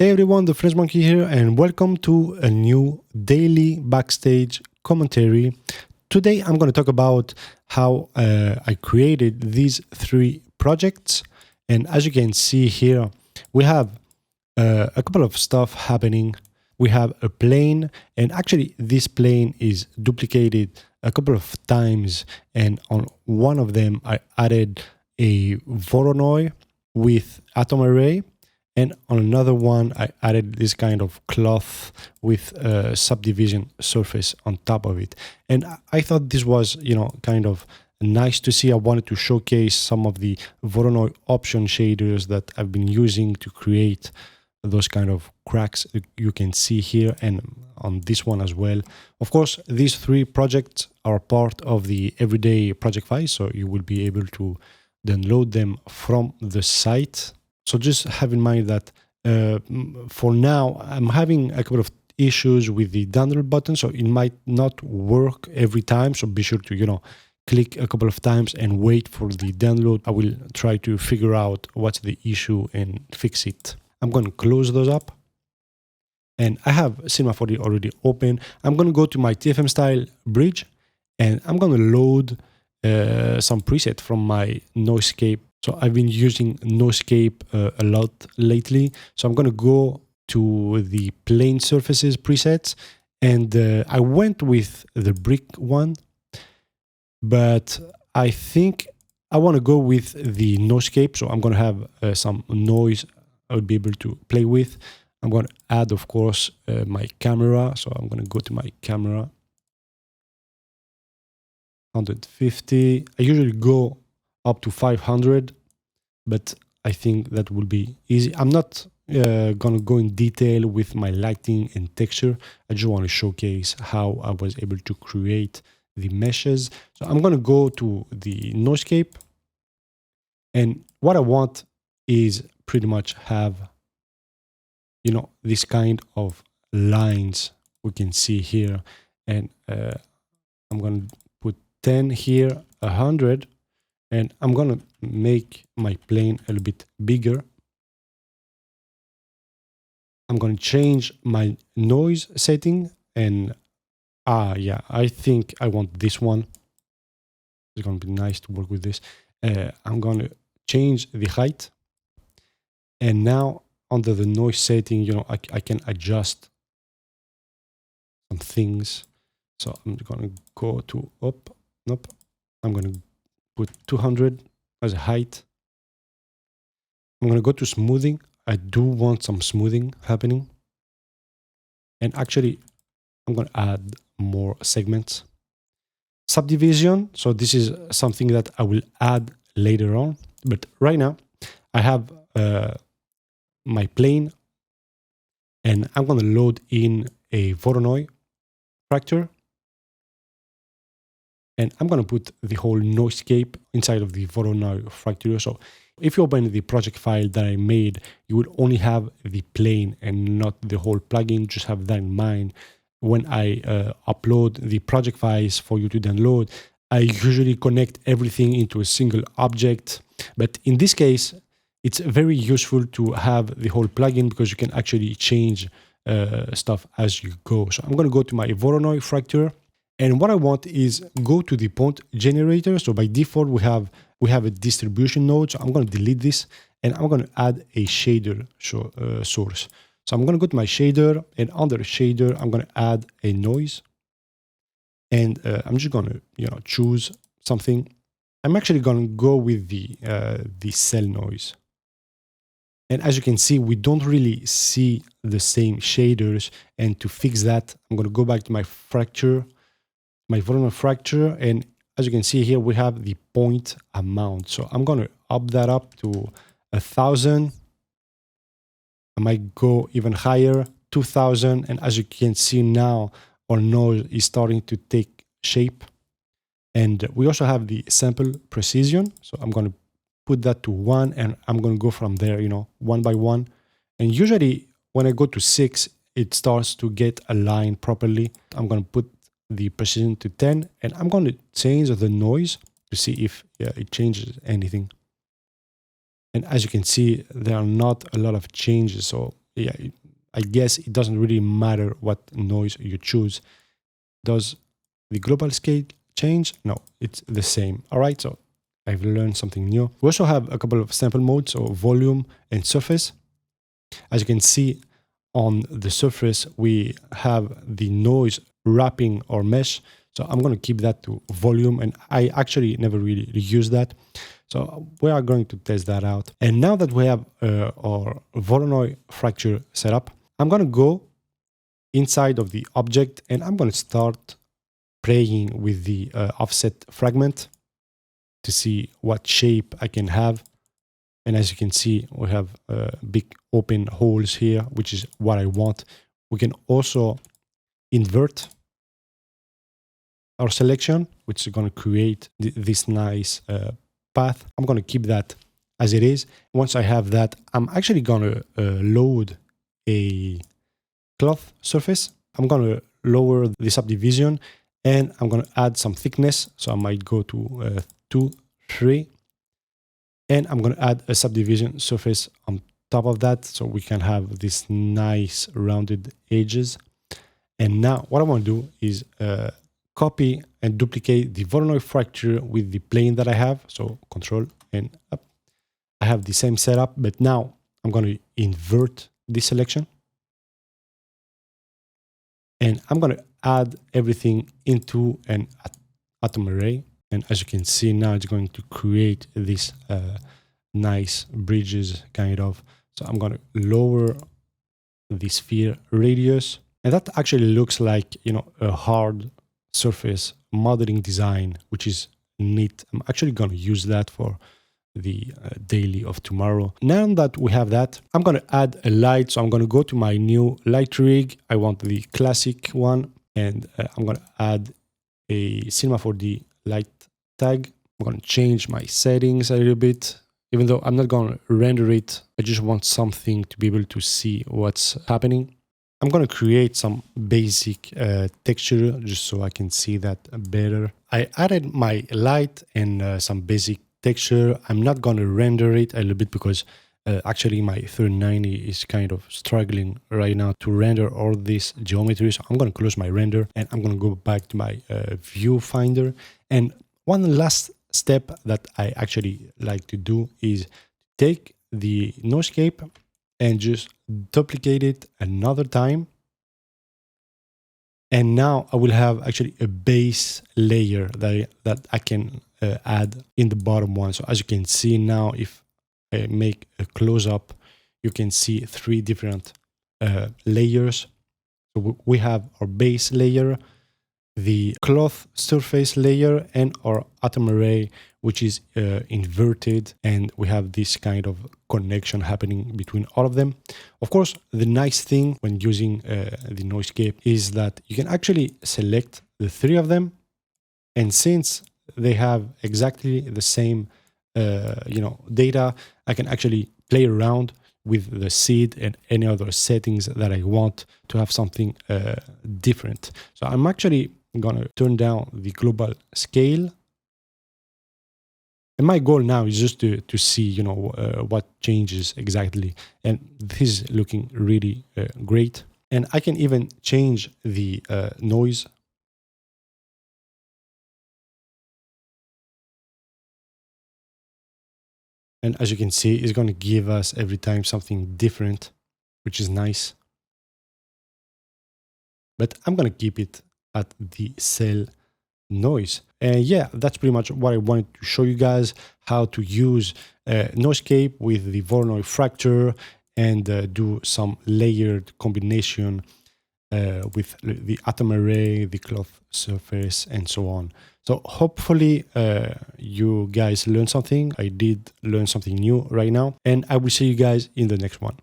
Hey everyone, the French Monkey here, and welcome to a new daily Backstage commentary. Today I'm going to talk about how I created these three projects, and as you can see here, we have a couple of stuff happening. We have a plane, and actually this plane is duplicated a couple of times, and on one of them I added a voronoi with atom array. And on another one, I added this kind of cloth with a subdivision surface on top of it. And I thought this was, kind of nice to see. I wanted to showcase some of the Voronoi option shaders that I've been using to create those kind of cracks you can see here and on this one as well. Of course, these three projects are part of the everyday project file, so you will be able to download them from the site. So just have in mind that for now, I'm having a couple of issues with the download button, so it might not work every time. So be sure to, click a couple of times and wait for the download. I will try to figure out what's the issue and fix it. I'm going to close those up. And I have Cinema 4D already open. I'm going to go to my TFMSTYLE bridge, and I'm going to load some preset from my NoiseScape. So I've been using NoiseScape a lot lately. So I'm going to go to the plane surfaces presets, and I went with the brick one, but I think I want to go with the NoiseScape. So I'm going to have some noise I would be able to play with. I'm going to add, of course, my camera. So I'm going to go to my camera. 150. I usually go up to 500, but I think that will be easy. I'm not going to go in detail with my lighting and texture. I just want to showcase how I was able to create the meshes. So I'm going to go to the NoiseScape, and what I want is pretty much have, this kind of lines we can see here. And I'm going to put 10 here, 100, and I'm going to make my plane a little bit bigger. I'm going to change my noise setting, and I think I want this one. It's going to be nice to work with this. I'm going to change the height, and now under the noise setting, I can adjust some things. So I'm going to go to up. Nope. I'm going to put 200 as a height. I'm going to go to smoothing. I do want some smoothing happening. And actually, I'm going to add more segments. Subdivision. So this is something that I will add later on. But right now, I have my plane, and I'm going to load in a voronoi fracture. And I'm going to put the whole NoiseScape inside of the voronoi fracture. So if you open the project file that I made, you will only have the plane and not the whole plugin. Just have that in mind. When I upload the project files for you to download, I usually connect everything into a single object. But in this case, it's very useful to have the whole plugin because you can actually change stuff as you go. So I'm going to go to my voronoi fracture. And what I want is go to the point generator. So by default, we have a distribution node. So I'm going to delete this, and I'm going to add a shader source. So I'm going to go to my shader, and under shader, I'm going to add a noise. And I'm just going to, choose something. I'm actually going to go with the cell noise. And as you can see, we don't really see the same shaders. And to fix that, I'm going to go back to my fracture, my voronoi fracture, and as you can see here, we have the point amount. So I'm going to up that up to 1,000. I might go even higher, 2,000. And as you can see now, our noise is starting to take shape. And we also have the sample precision. So I'm going to put that to 1, and I'm going to go from there, one by one. And usually when I go to 6, it starts to get aligned properly. I'm going to put the precision to 10, and I'm going to change the noise to see if it changes anything. And as you can see, there are not a lot of changes. So yeah, I guess it doesn't really matter what noise you choose. Does the global scale change? No, it's the same. All right, so I've learned something new. We also have a couple of sample modes, so volume and surface. As you can see on the surface, we have the noise wrapping our mesh. So I'm going to keep that to volume, and I actually never really use that. So we are going to test that out. And now that we have our voronoi fracture set up, I'm going to go inside of the object and I'm going to start playing with the offset fragment to see what shape I can have. And as you can see, we have big open holes here, which is what I want. We can also invert our selection, which is going to create this nice path. I'm going to keep that as it is. Once I have that, I'm actually going to load a cloth surface. I'm going to lower the subdivision and I'm going to add some thickness. So I might go to 2, 3. And I'm going to add a subdivision surface on top of that so we can have this nice rounded edges. And now what I want to do is copy and duplicate the voronoi fracture with the plane that I have. So Control and up. I have the same setup, but now I'm going to invert this selection. And I'm going to add everything into an atom array. And as you can see now, it's going to create this nice bridges kind of. So I'm going to lower the sphere radius. And that actually looks like, you know, a hard surface modeling design, which is neat. I'm actually going to use that for the daily of tomorrow. Now that we have that, I'm going to add a light. So I'm going to go to my new light rig. I want the classic one. And I'm going to add a Cinema 4D light tag. I'm going to change my settings a little bit. Even though I'm not going to render it, I just want something to be able to see what's happening. I'm going to create some basic texture just so I can see that better. I added my light and some basic texture. I'm not going to render it a little bit because actually my 3090 is kind of struggling right now to render all this geometry. So I'm going to close my render and I'm going to go back to my viewfinder. And one last step that I actually like to do is take the NoiseScape and just duplicate it another time. And now I will have actually a base layer that I can add in the bottom one. So as you can see now, if I make a close-up, you can see 3 different layers. So we have our base layer, the cloth surface layer, and our atom array, which is inverted, and we have this kind of connection happening between all of them. Of course, the nice thing when using the NoiseScape is that you can actually select the 3 of them, and since they have exactly the same data, I can actually play around with the seed and any other settings that I want to have something different. So I'm actually gonna turn down the global scale. And my goal now is just to see, what changes exactly. And this is looking really great. And I can even change the noise. And as you can see, it's going to give us every time something different, which is nice. But I'm going to keep it at the cell noise. And yeah, that's pretty much what I wanted to show you guys, how to use NoiseScape with the voronoi fracture and do some layered combination with the atom array, the cloth surface, and so on. So hopefully you guys learned something. I did learn something new right now, and I will see you guys in the next one.